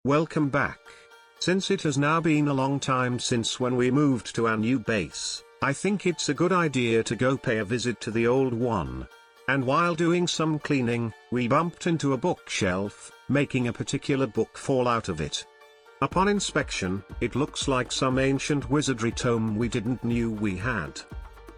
Welcome back. Since it has now been a long time since when we moved to our new base, I think it's a good idea to go pay a visit to the old one. And while doing some cleaning, we bumped into a bookshelf, making a particular book fall out of it. Upon inspection, it looks like some ancient wizardry tome we didn't knew we had.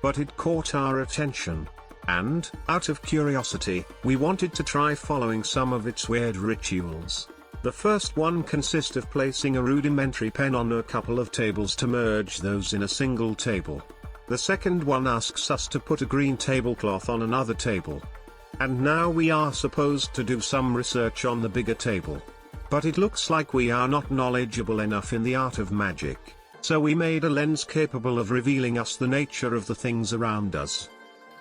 But it caught our attention. And, out of curiosity, we wanted to try following some of its weird rituals. The first one consists of placing a rudimentary pen on a couple of tables to merge those in a single table. The second one asks us to put a green tablecloth on another table. And now we are supposed to do some research on the bigger table. But it looks like we are not knowledgeable enough in the art of magic, so we made a lens capable of revealing us the nature of the things around us.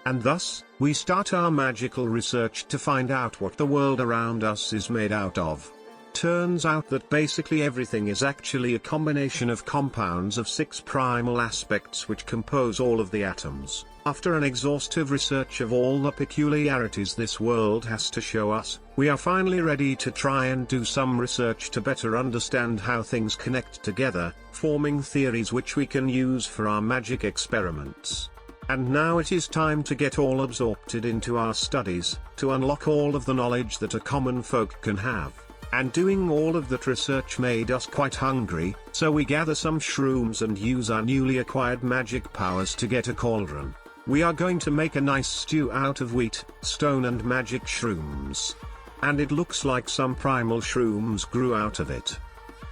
And thus, we start our magical research to find out what the world around us is made out of. Turns out that basically everything is actually a combination of compounds of 6 primal aspects which compose all of the atoms. After an exhaustive research of all the peculiarities this world has to show us, we are finally ready to try and do some research to better understand how things connect together, forming theories which we can use for our magic experiments. And now it is time to get all absorbed into our studies, to unlock all of the knowledge that a common folk can have. And doing all of that research made us quite hungry, so we gather some shrooms and use our newly acquired magic powers to get a cauldron. We are going to make a nice stew out of wheat, stone and magic shrooms. And it looks like some primal shrooms grew out of it.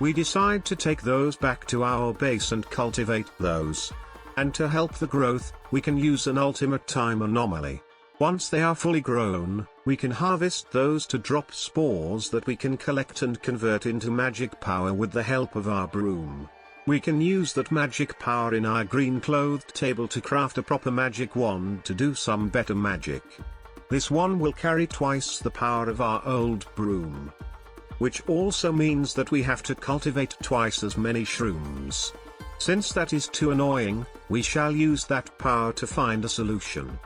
We decide to take those back to our base and cultivate those. And to help the growth, we can use an ultimate time anomaly. Once they are fully grown, we can harvest those to drop spores that we can collect and convert into magic power with the help of our broom. We can use that magic power in our green-clothed table to craft a proper magic wand to do some better magic. This one will carry twice the power of our old broom. Which also means that we have to cultivate twice as many shrooms. Since that is too annoying, we shall use that power to find a solution.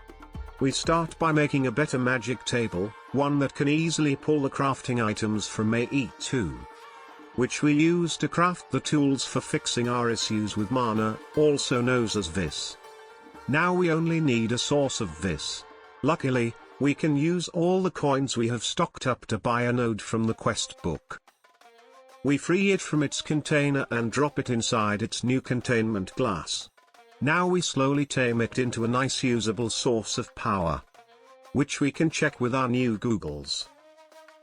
We start by making a better magic table, one that can easily pull the crafting items from AE2. Which we use to craft the tools for fixing our issues with mana, also known as vis. Now we only need a source of vis. Luckily, we can use all the coins we have stocked up to buy a node from the quest book. We free it from its container and drop it inside its new containment glass. Now we slowly tame it into a nice usable source of power, which we can check with our new Googles.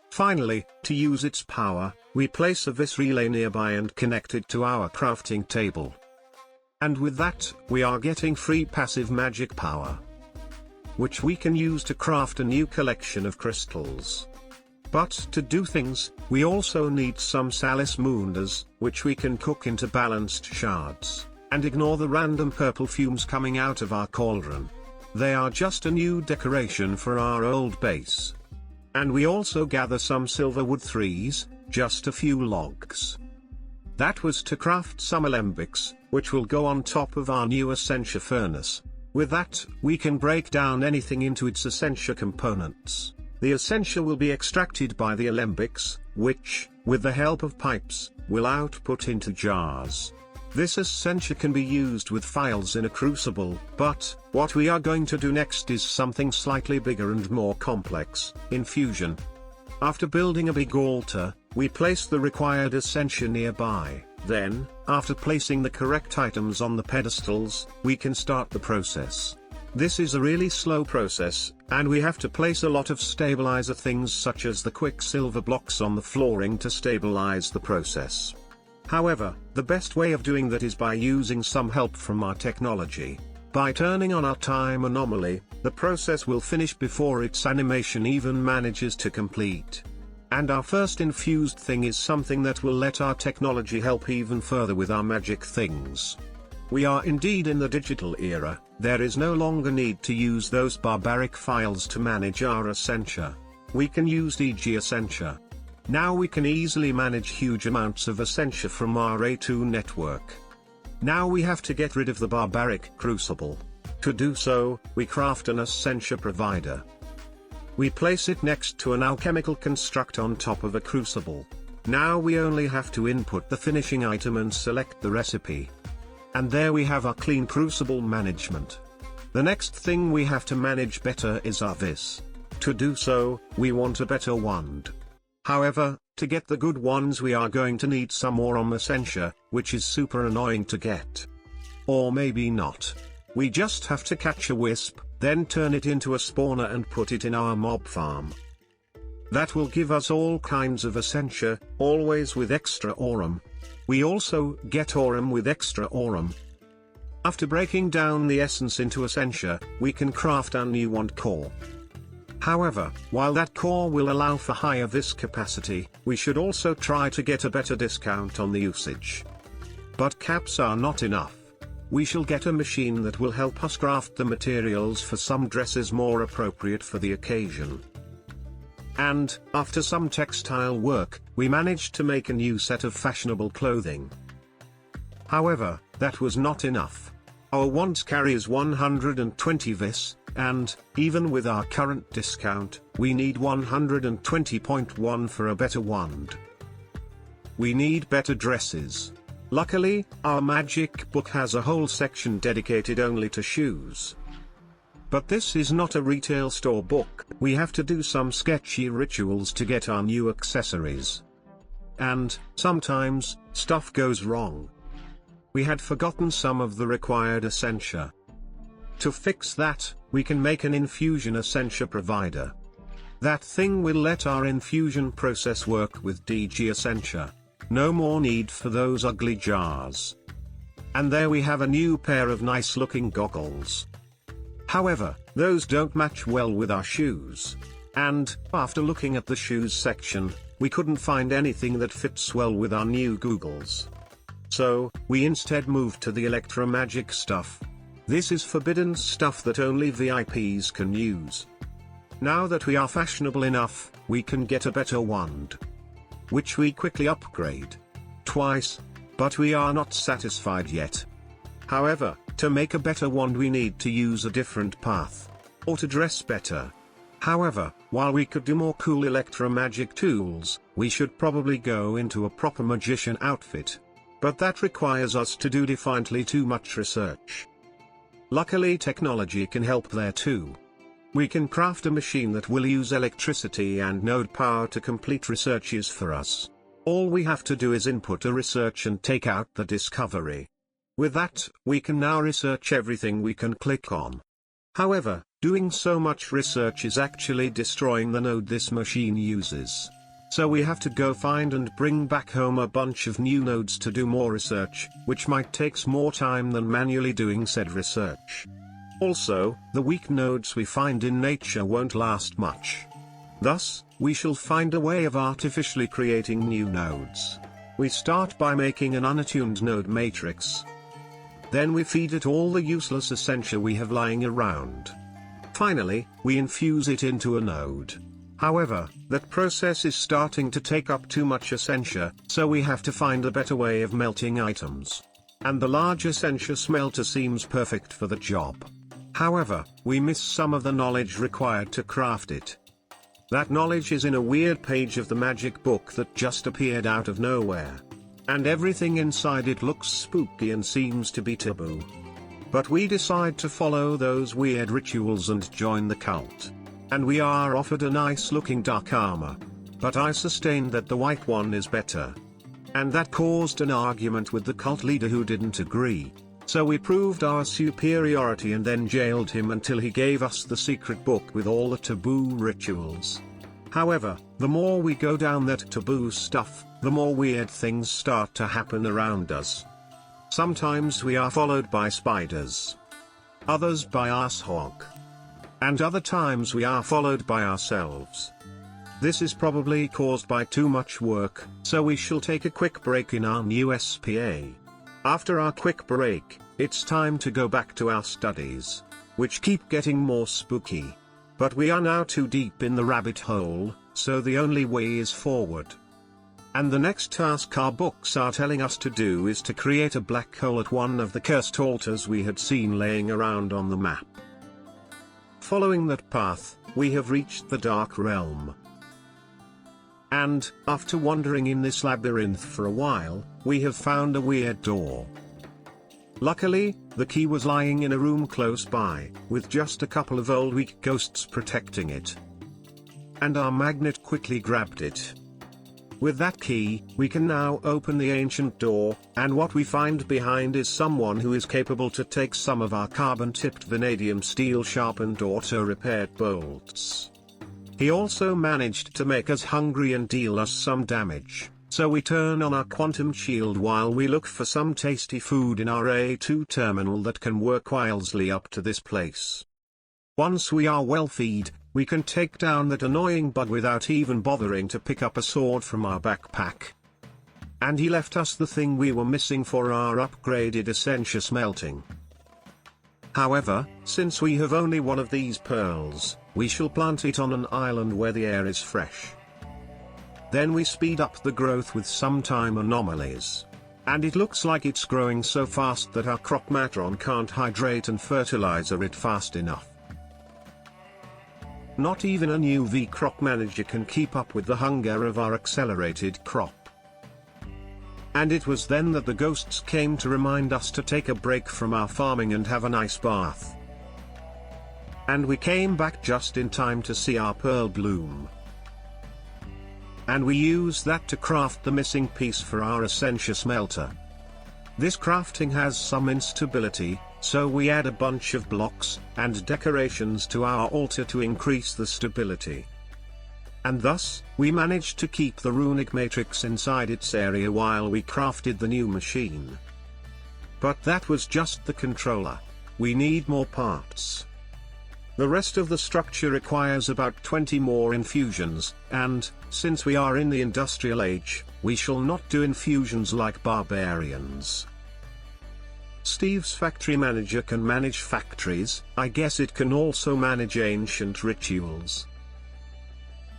Finally, to use its power, we place a vis relay nearby and connect it to our crafting table. And with that, we are getting free passive magic power, which we can use to craft a new collection of crystals. But to do things, we also need some Salis Mundas, which we can cook into balanced shards. And ignore the random purple fumes coming out of our cauldron. They are just a new decoration for our old base. And we also gather some silver wood 3s, just a few logs. That was to craft some alembics, which will go on top of our new Essentia furnace. With that, we can break down anything into its Essentia components. The Essentia will be extracted by the alembics, which, with the help of pipes, will output into jars. This Essentia can be used with files in a crucible, but, what we are going to do next is something slightly bigger and more complex, Infusion. After building a big altar, we place the required Essentia nearby, then, after placing the correct items on the pedestals, we can start the process. This is a really slow process, and we have to place a lot of stabilizer things such as the quicksilver blocks on the flooring to stabilize the process. However, the best way of doing that is by using some help from our technology. By turning on our time anomaly, the process will finish before its animation even manages to complete. And our first infused thing is something that will let our technology help even further with our magic things. We are indeed in the digital era. There is no longer need to use those barbaric files to manage our Essentia. We can use DG Essentia. Now we can easily manage huge amounts of Essentia from our A2 network. Now we have to get rid of the barbaric crucible. To do so, we craft an Essentia provider. We place it next to an alchemical construct on top of a crucible. Now we only have to input the finishing item and select the recipe. And there we have our clean crucible management. The next thing we have to manage better is our vis. To do so, we want a better wand. However, to get the good ones we are going to need some aurum essentia, which is super annoying to get. Or maybe not. We just have to catch a wisp, then turn it into a spawner and put it in our mob farm. That will give us all kinds of essentia, always with extra aurum. We also get aurum with extra aurum. After breaking down the essence into essentia, we can craft our new wand core. However, while that core will allow for higher vis capacity, we should also try to get a better discount on the usage. But caps are not enough. We shall get a machine that will help us craft the materials for some dresses more appropriate for the occasion. And, after some textile work, we managed to make a new set of fashionable clothing. However, that was not enough. Our wand carries 120 vis, and, even with our current discount, we need 120.1 for a better wand. We need better dresses. Luckily, our magic book has a whole section dedicated only to shoes. But this is not a retail store book, we have to do some sketchy rituals to get our new accessories. And, sometimes, stuff goes wrong. We had forgotten some of the required essentia. To fix that, we can make an infusion essentia provider. That thing will let our infusion process work with DG essentia. No more need for those ugly jars. And there we have a new pair of nice looking goggles. However, those don't match well with our shoes. And, after looking at the shoes section, we couldn't find anything that fits well with our new goggles. So, we instead moved to the electromagic stuff. This is forbidden stuff that only VIPs can use. Now that we are fashionable enough, we can get a better wand, which we quickly upgrade twice, but we are not satisfied yet. However, to make a better wand we need to use a different path, or to dress better. However, while we could do more cool electromagic tools, we should probably go into a proper magician outfit. But that requires us to do defiantly too much research. Luckily technology can help there too. We can craft a machine that will use electricity and node power to complete researches for us. All we have to do is input a research and take out the discovery. With that, we can now research everything we can click on. However, doing so much research is actually destroying the node this machine uses. So we have to go find and bring back home a bunch of new nodes to do more research, which might take more time than manually doing said research. Also, the weak nodes we find in nature won't last much. Thus, we shall find a way of artificially creating new nodes. We start by making an unattuned node matrix. Then we feed it all the useless essentia we have lying around. Finally, we infuse it into a node. However, that process is starting to take up too much essentia, so we have to find a better way of melting items. And the large essentia smelter seems perfect for the job. However, we miss some of the knowledge required to craft it. That knowledge is in a weird page of the magic book that just appeared out of nowhere. And everything inside it looks spooky and seems to be taboo. But we decide to follow those weird rituals and join the cult. And we are offered a nice looking dark armor. But I sustain that the white one is better. And that caused an argument with the cult leader who didn't agree. So we proved our superiority and then jailed him until he gave us the secret book with all the taboo rituals. However, the more we go down that taboo stuff, the more weird things start to happen around us. Sometimes we are followed by spiders. Others by asshog. And other times we are followed by ourselves. This is probably caused by too much work, so we shall take a quick break in our new SPA. After our quick break, it's time to go back to our studies, which keep getting more spooky. But we are now too deep in the rabbit hole, so the only way is forward. And the next task our books are telling us to do is to create a black hole at one of the cursed altars we had seen laying around on the map. Following that path, we have reached the Dark Realm. And, after wandering in this labyrinth for a while, we have found a weird door. Luckily, the key was lying in a room close by, with just a couple of old weak ghosts protecting it. And our magnet quickly grabbed it. With that key, we can now open the ancient door, and what we find behind is someone who is capable to take some of our carbon-tipped vanadium steel sharpened auto-repaired bolts. He also managed to make us hungry and deal us some damage, so we turn on our quantum shield while we look for some tasty food in our A2 terminal that can work wisely up to this place. Once we are well fed, we can take down that annoying bug without even bothering to pick up a sword from our backpack. And he left us the thing we were missing for our upgraded Essentia smelting. However, since we have only one of these pearls, we shall plant it on an island where the air is fresh. Then we speed up the growth with some time anomalies. And it looks like it's growing so fast that our crop matron can't hydrate and fertilizer it fast enough. Not even a new V crop manager can keep up with the hunger of our accelerated crop. And it was then that the ghosts came to remind us to take a break from our farming and have a nice bath. And we came back just in time to see our pearl bloom. And we used that to craft the missing piece for our Essentia smelter. This crafting has some instability, so we add a bunch of blocks and decorations to our altar to increase the stability. And thus, we managed to keep the runic matrix inside its area while we crafted the new machine. But that was just the controller. We need more parts. The rest of the structure requires about 20 more infusions, and, since we are in the industrial age, we shall not do infusions like barbarians. Steve's factory manager can manage factories, I guess it can also manage ancient rituals.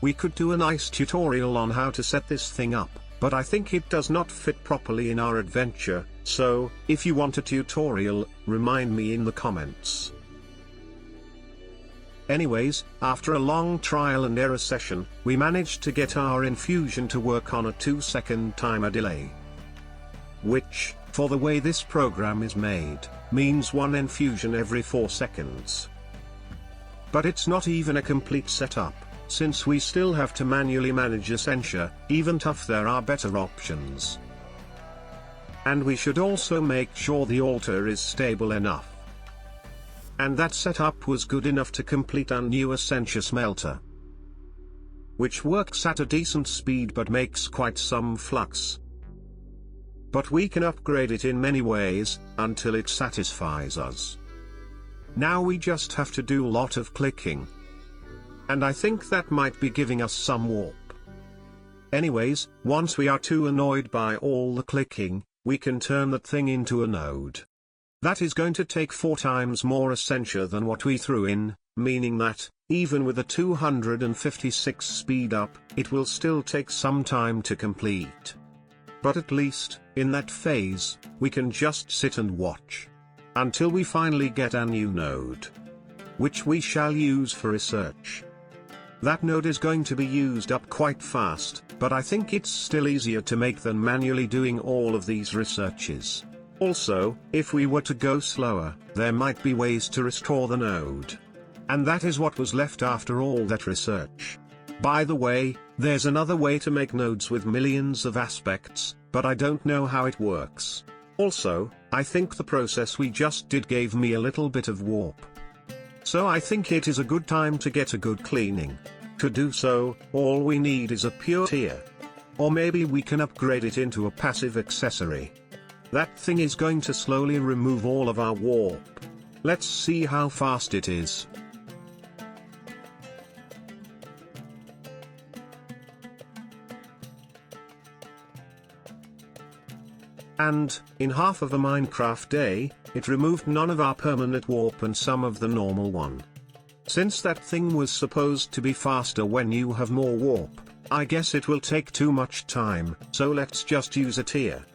We could do a nice tutorial on how to set this thing up, but I think it does not fit properly in our adventure, so, if you want a tutorial, remind me in the comments. Anyways, after a long trial and error session, we managed to get our infusion to work on a 2-second timer delay. Which, for the way this program is made, means one infusion every 4 seconds. But it's not even a complete setup, since we still have to manually manage Essentia. Even tough, there are better options. And we should also make sure the altar is stable enough. And that setup was good enough to complete our new Essentia smelter, which works at a decent speed but makes quite some flux. But we can upgrade it in many ways, until it satisfies us. Now we just have to do a lot of clicking. And I think that might be giving us some warp. Anyways, once we are too annoyed by all the clicking, we can turn that thing into a node. That is going to take 4 times more Essentia than what we threw in, meaning that, even with a 256 speed up, it will still take some time to complete. But at least, in that phase, we can just sit and watch. Until we finally get a new node. Which we shall use for research. That node is going to be used up quite fast, but I think it's still easier to make than manually doing all of these researches. Also, if we were to go slower, there might be ways to restore the node. And that is what was left after all that research. By the way, there's another way to make nodes with millions of aspects, but I don't know how it works. Also, I think the process we just did gave me a little bit of warp. So I think it is a good time to get a good cleaning. To do so, all we need is a pure tier. Or maybe we can upgrade it into a passive accessory. That thing is going to slowly remove all of our warp. Let's see how fast it is. And, in half of a Minecraft day, it removed none of our permanent warp and some of the normal one. Since that thing was supposed to be faster when you have more warp, I guess it will take too much time, so let's just use a tier.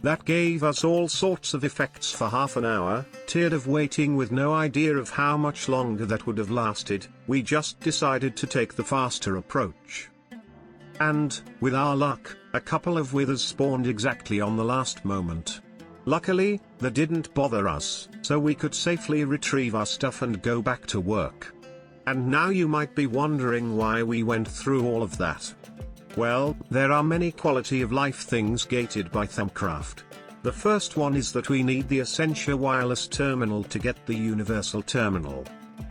That gave us all sorts of effects for half an hour. Tired of waiting with no idea of how much longer that would have lasted, we just decided to take the faster approach. And, with our luck, a couple of withers spawned exactly on the last moment. Luckily, they didn't bother us, so we could safely retrieve our stuff and go back to work. And now you might be wondering why we went through all of that. Well, there are many quality of life things gated by thaumcraft. The first one is that we need the Essentia wireless terminal to get the universal terminal,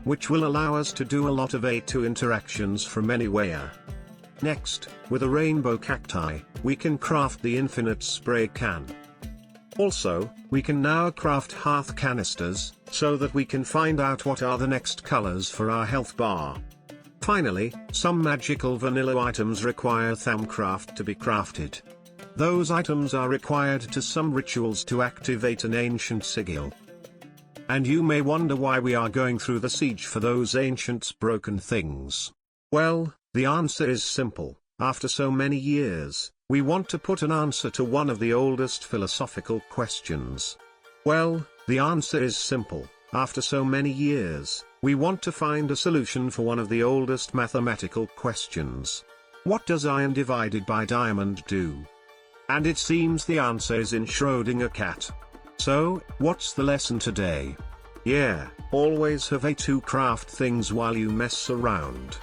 which will allow us to do a lot of A2 interactions from anywhere. Next, with a rainbow cacti, we can craft the infinite spray can. Also, we can now craft hearth canisters, so that we can find out what are the next colors for our health bar. Finally, some magical vanilla items require thaumcraft to be crafted. Those items are required to some rituals to activate an ancient sigil. And you may wonder why we are going through the siege for those ancient broken things. Well, the answer is simple. After so many years, we want to put an answer to one of the oldest philosophical questions. Well, the answer is simple. After so many years, we want to find a solution for one of the oldest mathematical questions. What does iron divided by diamond do? And it seems the answer is in Schrödinger cat. So, what's the lesson today? Yeah, always have A2 craft things while you mess around.